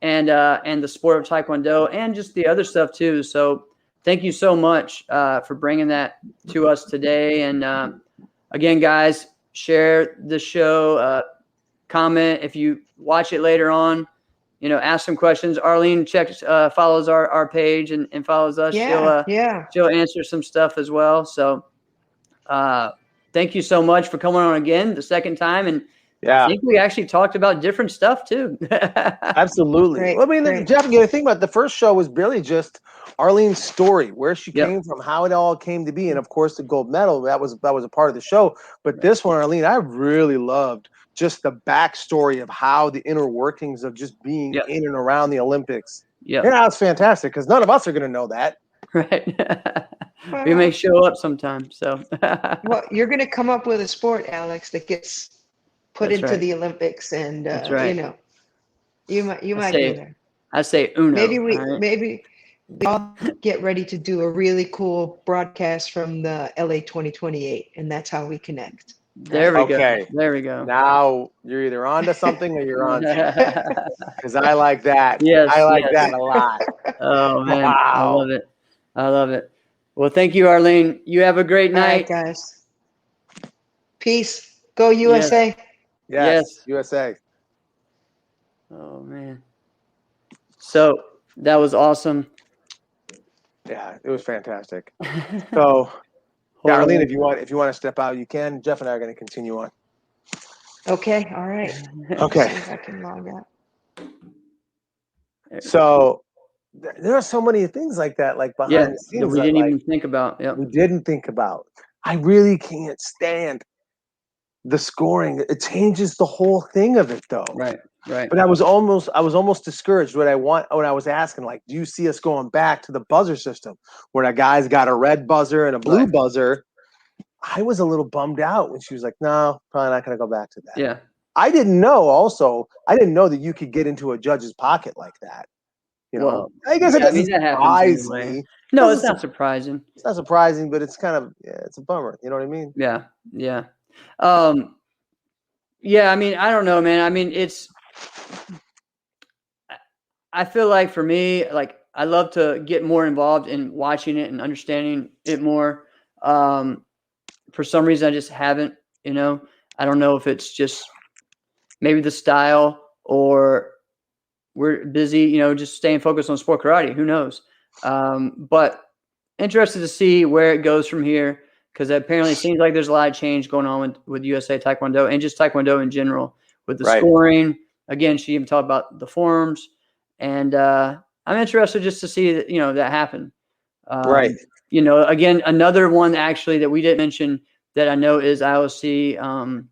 and the sport of Taekwondo and just the other stuff too. So thank you so much for bringing that to us today. And again, guys, share the show, comment if you watch it later on. Ask some questions. Arlene follows our page and follows us. She'll answer some stuff as well. So thank you so much for coming on again the second time. And I think we actually talked about different stuff too. Absolutely. Great, Well, I mean, great. Jeff, you got to think about the first show was really just Arlene's story, where she came from, how it all came to be, and of course the gold medal. That was a part of the show. But this one, Arlene, I really loved just the backstory of how the inner workings of just being in and around the Olympics. Yeah, it's fantastic because none of us are going to know that. Right. We may show up sometime. So. Well, you're going to come up with a sport, Alex, that gets put into the Olympics, and you might be there. I say Uno. Maybe we all get ready to do a really cool broadcast from the LA 2028, and that's how we connect. There we go. There we go. Now you're either onto something or you're on something. Because I like that. Yes, I like that a lot. Oh man, wow. I love it. Well, thank you, Arlene. You have a great night, guys. Peace. Go USA. Yes, USA. Oh man. So that was awesome. Yeah, it was fantastic. So Arlene, if you want to step out, you can. Jeff and I are going to continue on. Okay, all right. Okay. See if I can log out. So there are so many things like that, like behind the scenes that we didn't even think about. Yeah, we didn't think about. I really can't stand the scoring. It changes the whole thing of it, though. Right. But I was almost discouraged when I was asking, like, do you see us going back to the buzzer system where a guy's got a red buzzer and a blue buzzer? I was a little bummed out when she was like, no, probably not going to go back to that. Yeah. I didn't know that you could get into a judge's pocket like that. I guess it doesn't surprise me. No, it's not surprising. It's not surprising, but it's kind of, it's a bummer. You know what I mean? Yeah. Yeah. I mean, I don't know, man. I mean, I feel like for me, like I love to get more involved in watching it and understanding it more. For some reason, I just haven't, I don't know if it's just maybe the style or we're busy, just staying focused on sport karate. Who knows? But interested to see where it goes from here because apparently it seems like there's a lot of change going on with USA Taekwondo and just Taekwondo in general with the scoring. Again, she even talked about the forms. And I'm interested just to see that, that happen. Again, another one actually that we didn't mention that I know is IOC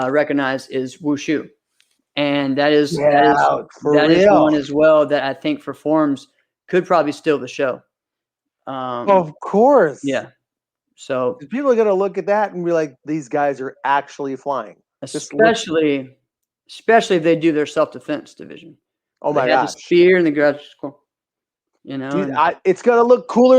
recognized is Wushu. And that is one as well that I think for forms could probably steal the show. Of course. Yeah. So people are going to look at that and be like, these guys are actually flying. Especially if they do their self-defense division. Oh my gosh. The spear and the grudge, Dude, it's going to look cooler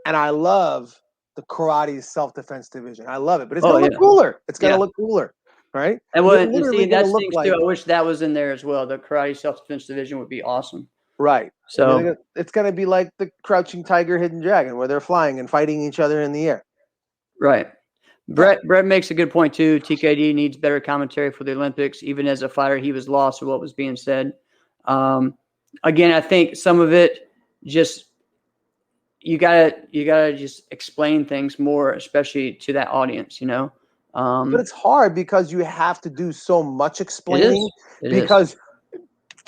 and I love the karate self-defense division. I love it, but it's going to look cooler. It's going to look cooler, right? And that's things too. I wish that was in there as well. The karate self-defense division would be awesome. Right. So it's going to be like the Crouching Tiger, Hidden Dragon, where they're flying and fighting each other in the air. Right. Brett makes a good point too. TKD needs better commentary for the Olympics. Even as a fighter, he was lost to what was being said. Again, I think some of it just you gotta just explain things more, especially to that audience. But it's hard because you have to do so much explaining.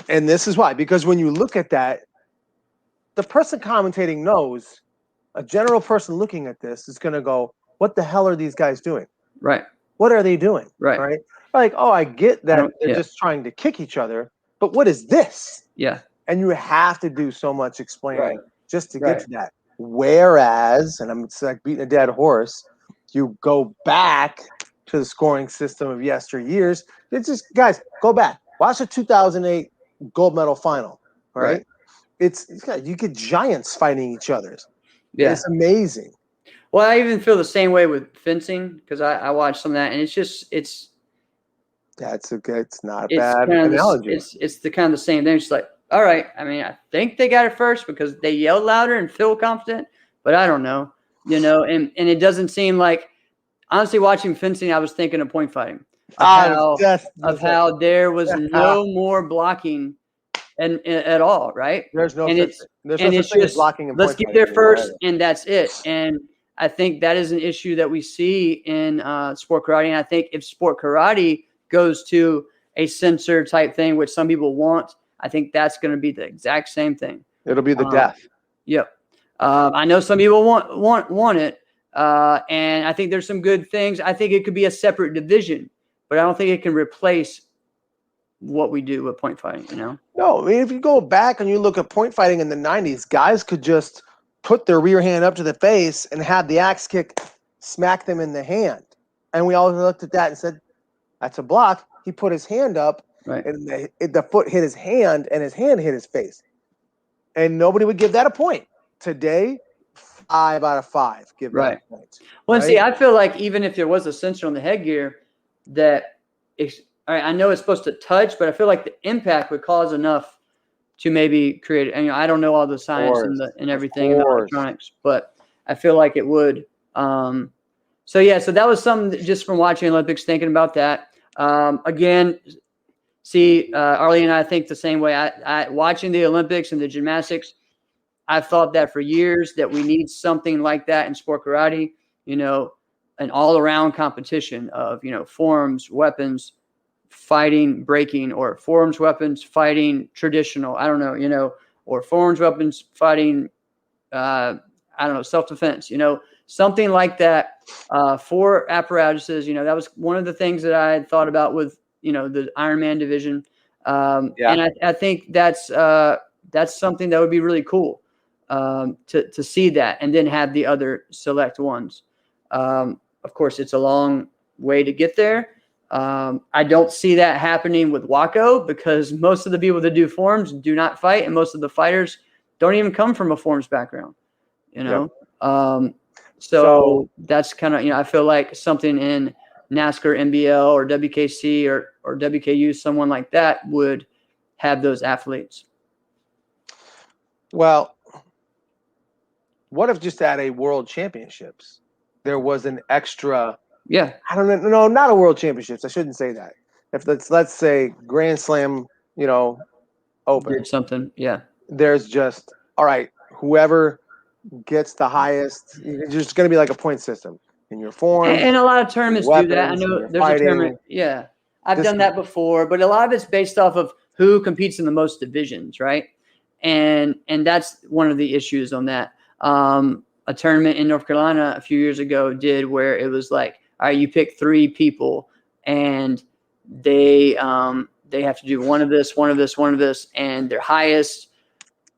And this is why, because when you look at that, the person commentating knows a general person looking at this is going to go, what the hell are these guys doing? Right. What are they doing? Right. Like, oh, I get that they're just trying to kick each other, but what is this? Yeah. And you have to do so much explaining just to get to that. Whereas, and it's like beating a dead horse, you go back to the scoring system of yesteryears. It's just, guys, go back. Watch the 2008 gold medal final. All right. You get giants fighting each other. Yeah. It's amazing. Well, I even feel the same way with fencing because I watched some of that, and it's not a bad analogy. It's the kind of the same thing. It's like, all right. I mean, I think they got it first because they yell louder and feel confident, but I don't know, and it doesn't seem like, honestly, watching fencing, I was thinking of point fighting, of how there was no more blocking and at all, right? There's no and such it's thing. There's and no it's such thing as just blocking and let's point get fighting there anymore, first, either. and that's it. And I think that is an issue that we see in sport karate. And I think if sport karate goes to a censor type thing, which some people want, I think that's going to be the exact same thing. It'll be the death. Yep. I know some people want it, and I think there's some good things. I think it could be a separate division, but I don't think it can replace what we do with point fighting. No, I mean, if you go back and you look at point fighting in the 90s, guys could just put their rear hand up to the face and have the axe kick smack them in the hand. And we all looked at that and said, that's a block. He put his hand up, right, and the foot hit his hand, and his hand hit his face. And nobody would give that a point. Today, 5 out of 5 give that a point. Well, see, I feel like even if there was a sensor on the headgear, that I know it's supposed to touch, but I feel like the impact would cause enough to maybe create. And I don't know all the science and everything in the electronics, but I feel like it would. So that was something just from watching Olympics, thinking about that. Again, see, Arlene and I think the same way. I watching the Olympics and the gymnastics, I've thought that for years, that we need something like that in sport karate. An all-around competition of forms, weapons, fighting, breaking, or forms, weapons, fighting, traditional. I don't know, or forms, weapons, fighting. I don't know, self-defense. Something like that for apparatuses. That was one of the things that I had thought about with the Ironman division. And I think that's something that would be really cool to see that, and then have the other select ones. Of course, it's a long way to get there. I don't see that happening with WACO, because most of the people that do forms do not fight, and most of the fighters don't even come from a forms background. So that's kind of, I feel like something in NASCAR, NBL, or WKC or WKU, someone like that would have those athletes. Well, what if just at a World Championships there was an extra? Yeah. I don't know. No, not a World Championships. I shouldn't say that. If let's say Grand Slam, Open. Did something. Yeah. There's just, all right, whoever gets the highest, it's just going to be like a point system in your form. And a lot of tournaments do that. I know there's a tournament. Yeah. I've done that before, but a lot of it's based off of who competes in the most divisions, right? And that's one of the issues on that. A tournament in North Carolina a few years ago did, where it was like, all right, you pick 3 people, and they have to do one of this, and their highest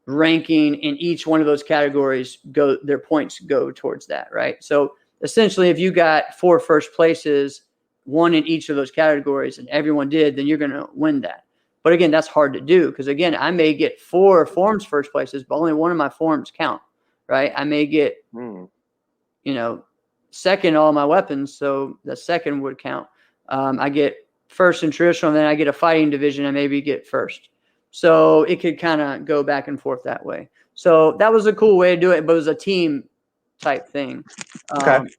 ranking in each one of those categories their points go towards that, right? So essentially, if you got 4 first places, 1 in each of those categories, and everyone did, then you're going to win that. But again, that's hard to do, because again, I may get 4 forms first places, but only 1 of my forms count, right? I may get, second all my weapons, so the second would count. I get first in traditional, and then I get a fighting division, and maybe get first. So it could kind of go back and forth that way. So that was a cool way to do it, but it was a team type thing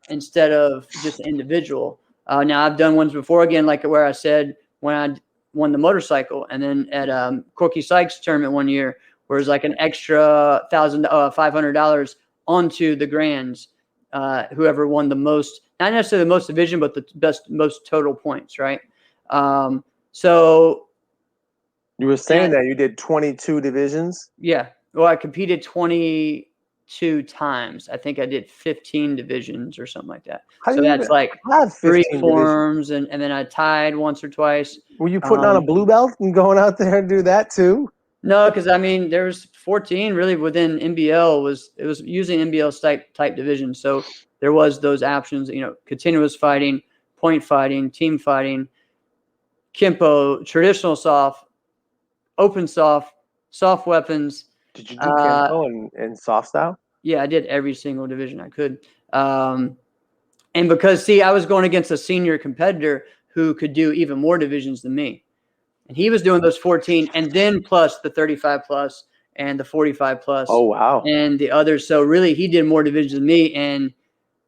instead of just individual. Now I've done ones before, again, like where I said when I won the motorcycle, and then at Corky Sykes tournament one year, where it was like an extra $500 onto the grands. Whoever won the most, not necessarily the most division, but the most total points, right? So you were saying that you did 22 divisions? Yeah. Well, I competed 22 times. I think I did 15 divisions or something like that. So that's like 3 forms, and then I tied once or twice. Were you putting on a blue belt and going out there and do that too? No, because there's 14 really within NBL. It was using NBL type division. So there was those options, continuous fighting, point fighting, team fighting, Kempo, traditional soft, open soft weapons. Did you do Kempo and soft style? Yeah, I did every single division I could. And because, I was going against a senior competitor who could do even more divisions than me. And he was doing those 14 and then plus the 35 plus and the 45 plus. Oh, wow. And the others. So really he did more divisions than me. And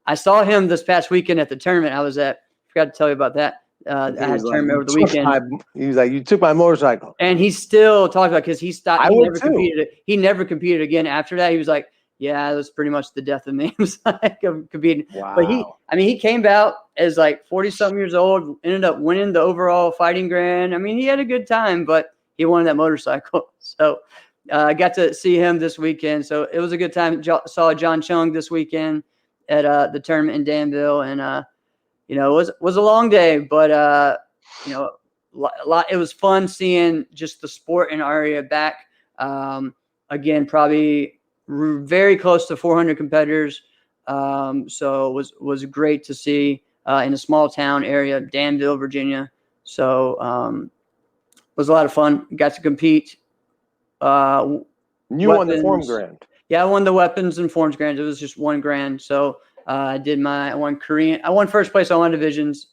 I saw him this past weekend at the tournament I was at. Forgot to tell you about that. I had a tournament over the weekend. He was like, you took my motorcycle. And he still talked about, because he stopped. I would too. He never competed again after that. He was like, yeah, it was pretty much the death of me. It was like competing. Wow. But he came out as like 40-something years old, ended up winning the overall fighting grand. I mean, he had a good time, but he wanted that motorcycle. So I got to see him this weekend. So it was a good time. Saw John Chung this weekend at the tournament in Danville. And, it was a long day, but, a lot. It was fun seeing just the sport in our area back. Again, probably very close to 400 competitors. So it was great to see in a small town area, Danville, Virginia. So it was a lot of fun. Got to compete. You won the Form Grand. Yeah, I won the weapons and forms grand. It was just one grand. So I won Korean. I won first place on one divisions,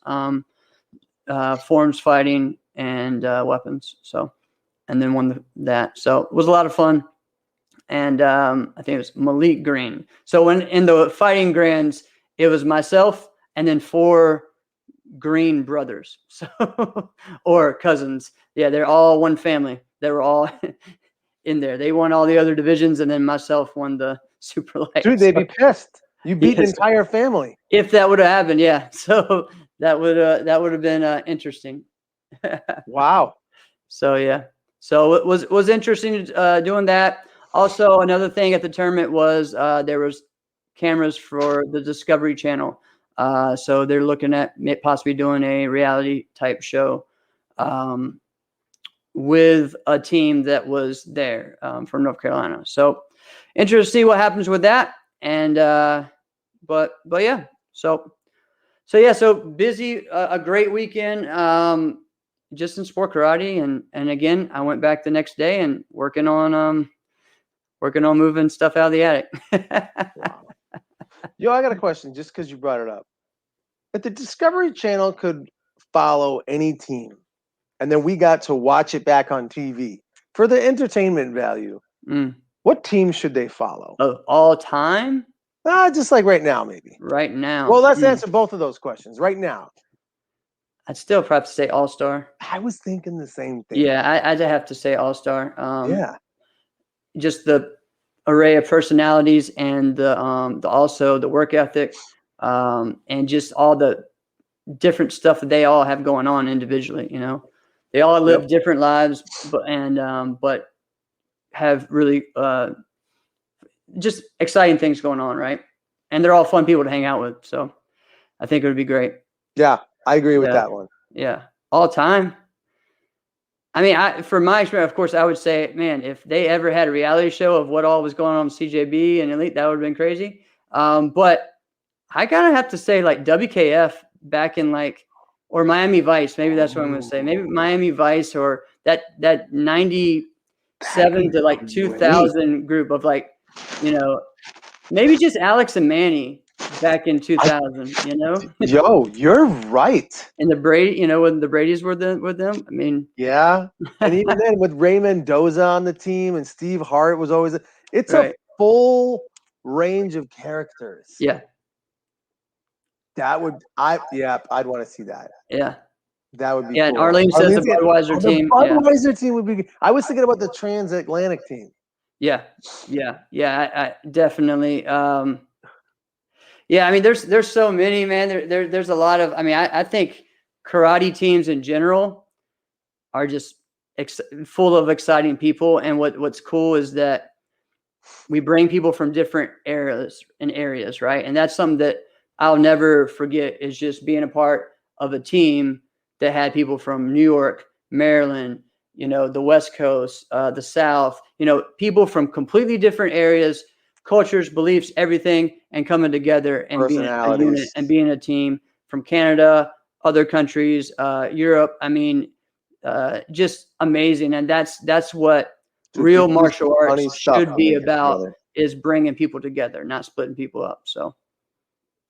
forms fighting and weapons. So, and then won that. So it was a lot of fun. And I think it was Malik Green. So in the fighting grands, it was myself and then 4 Green brothers, so or cousins. Yeah, they're all one family. They were all in there. They won all the other divisions, and then myself won the super light. Dude, they'd be pissed. You beat the entire family. If that would have happened, yeah. So that would have been interesting. Wow. So yeah. So it was interesting doing that. Also, another thing at the tournament was there was cameras for the Discovery Channel. So they're looking at possibly doing a reality type show with a team that was there from North Carolina. So interested to see what happens with that. And but yeah. So busy, a great weekend. Just in sport karate, and again, I went back the next day and working on moving stuff out of the attic. Wow. Yo, I got a question just because you brought it up. If the Discovery Channel could follow any team, and then we got to watch it back on TV for the entertainment value, what team should they follow? Of all time? Just like right now, maybe. Right now. Well, let's answer both of those questions right now. I'd still probably say All-Star. I was thinking the same thing. Yeah, I'd have to say All-Star. Yeah. Just the array of personalities and also the work ethic, and just all the different stuff that they all have going on individually. They all live different lives, but have really just exciting things going on, right? And they're all fun people to hang out with. So I think it would be great. Yeah, I agree with that one. Yeah, all time. I mean, from my experience, of course, I would say, man, if they ever had a reality show of what all was going on with CJB and Elite, that would have been crazy. But I kind of have to say, like, WKF back in or Miami Vice. Maybe that's what I'm going to say. Maybe Miami Vice, or that 97 to 2000 group of maybe just Alex and Manny back in 2000. Yo, you're right. And the Brady, when the Brady's were with them. I mean, yeah. And even then, with Ray Mendoza on the team and Steve Hart was always it's right. A full range of characters. Yeah. I'd want to see that. Yeah. That would be cool. And Arlene says the Budweiser team. The Budweiser team would be good. I was thinking about the transatlantic team. Yeah. I definitely. Yeah, I mean, there's so many, man. There's a lot of. I mean, I think karate teams in general are just full of exciting people. And what's cool is that we bring people from different areas, right? And that's something that I'll never forget, is just being a part of a team that had people from New York, Maryland, the West Coast, the South, people from completely different areas, cultures, beliefs, everything, and coming together and being a unit and being a team from Canada, other countries, Europe. I mean, just amazing. And that's what real martial arts should be about, is bringing people together, not splitting people up. So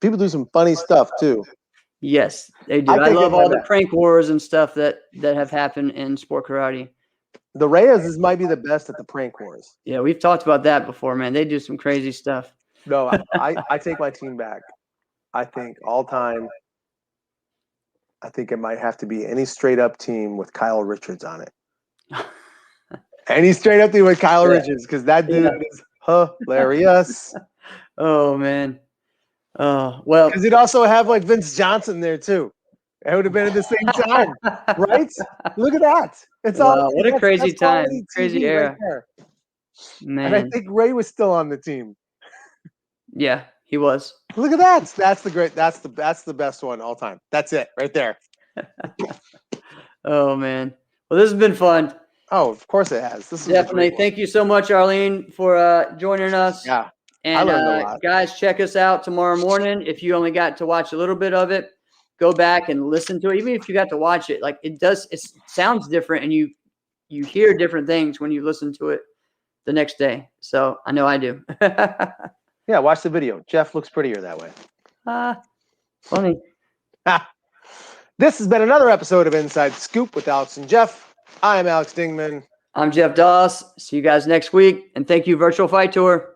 people do some funny stuff too. Yes, they do. I love all the prank wars and stuff that have happened in sport karate. The Reyes might be the best at the prank wars. Yeah, we've talked about that before, man. They do some crazy stuff. No, I take my team back. I think all time, I think it might have to be any straight up team with Kyle Richards on it. Any straight up team with Kyle Richards, because that dude is hilarious. Oh, man. Oh, well. Because he'd also have like Vince Johnson there too. It would have been at the same time, right? Look at that. It's all. What a crazy time. Crazy era. Right, man. And I think Ray was still on the team. Yeah, he was. Look at that. That's the best one all time. That's it right there. Oh, man. Well, this has been fun. Oh, of course it has. This is definitely. Thank you so much, Arlene, for joining us. Yeah. And guys, check us out tomorrow morning. If you only got to watch a little bit of it, go back and listen to it. Even if you got to watch it, like it sounds different, and you hear different things when you listen to it the next day. So I know I do. Yeah, watch the video. Jeff looks prettier that way. Funny. This has been another episode of Inside Scoop with Alex and Jeff. I'm Alex Dingman. I'm Jeff Doss. See you guys next week, and thank you, Virtual Fight Tour.